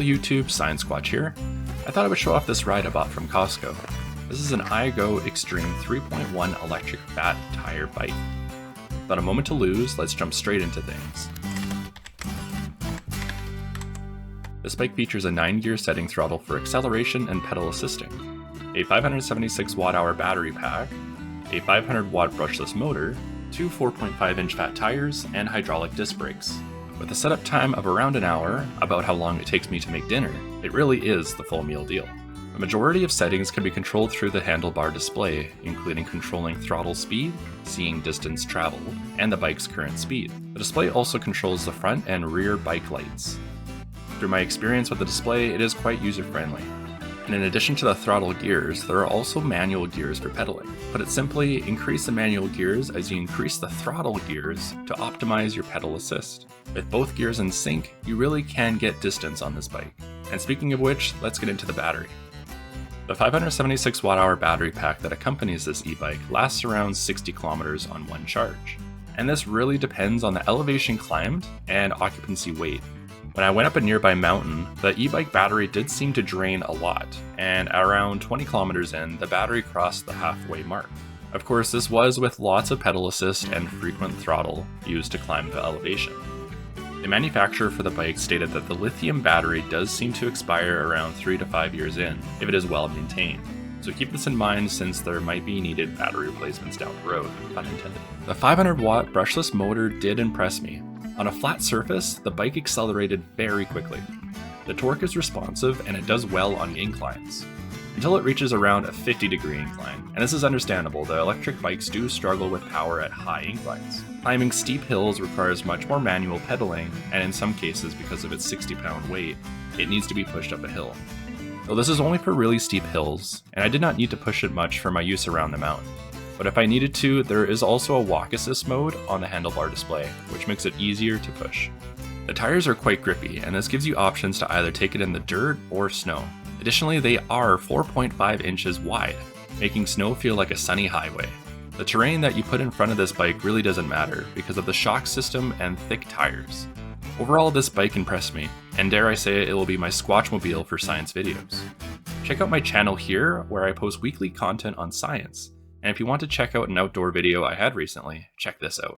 YouTube, Science Squatch here. I thought I would show off this ride I bought from Costco. This is an iGO Extreme 3.1 electric fat tire bike. Without a moment to lose, let's jump straight into things. This bike features a 9-gear setting throttle for acceleration and pedal assisting, a 576 watt-hour battery pack, a 500 watt brushless motor, 2 4.5-inch fat tires, and hydraulic disc brakes. With a setup time of around an hour, about how long it takes me to make dinner, it really is the full meal deal. The majority of settings can be controlled through the Handlebar Display, including controlling throttle speed, seeing distance traveled, and the bike's current speed. The display also controls the front and rear bike lights. Through my experience with the display, it is quite user-friendly. And in addition to the throttle gears, there are also manual gears for pedaling. Put it simply, increase the manual gears as you increase the throttle gears to optimize your pedal assist. With both gears in sync, you really can get distance on this bike. And speaking of which, let's get into the battery. The 576 watt-hour battery pack that accompanies this e-bike lasts around 60 kilometers on one charge. And this really depends on the elevation climbed and occupancy weight. When I went up a nearby mountain, the e-bike battery did seem to drain a lot, and at around 20 kilometers in, the battery crossed the halfway mark. Of course, this was with lots of pedal assist and frequent throttle used to climb the elevation. The manufacturer for the bike stated that the lithium battery does seem to expire around 3 to 5 years in, if it is well maintained. So keep this in mind since there might be needed battery replacements down the road, pun intended. The 500 watt brushless motor did impress me. On a flat surface, the bike accelerated very quickly. The torque is responsive and it does well on inclines, until it reaches around a 50-degree incline, and this is understandable. The electric bikes do struggle with power at high inclines. Climbing steep hills requires much more manual pedaling, and in some cases, because of its 60-pound weight, it needs to be pushed up a hill. Though this is only for really steep hills, and I did not need to push it much for my use around the mountain. But if I needed to, there is also a walk assist mode on the Handlebar Display, which makes it easier to push. The tires are quite grippy, and this gives you options to either take it in the dirt or snow. Additionally, they are 4.5 inches wide, making snow feel like a sunny highway. The terrain that you put in front of this bike really doesn't matter because of the shock system and thick tires. Overall, this bike impressed me, and dare I say it will be my Squatchmobile for science videos. Check out my channel here where I post weekly content on science. And if you want to check out an outdoor video I had recently, check this out.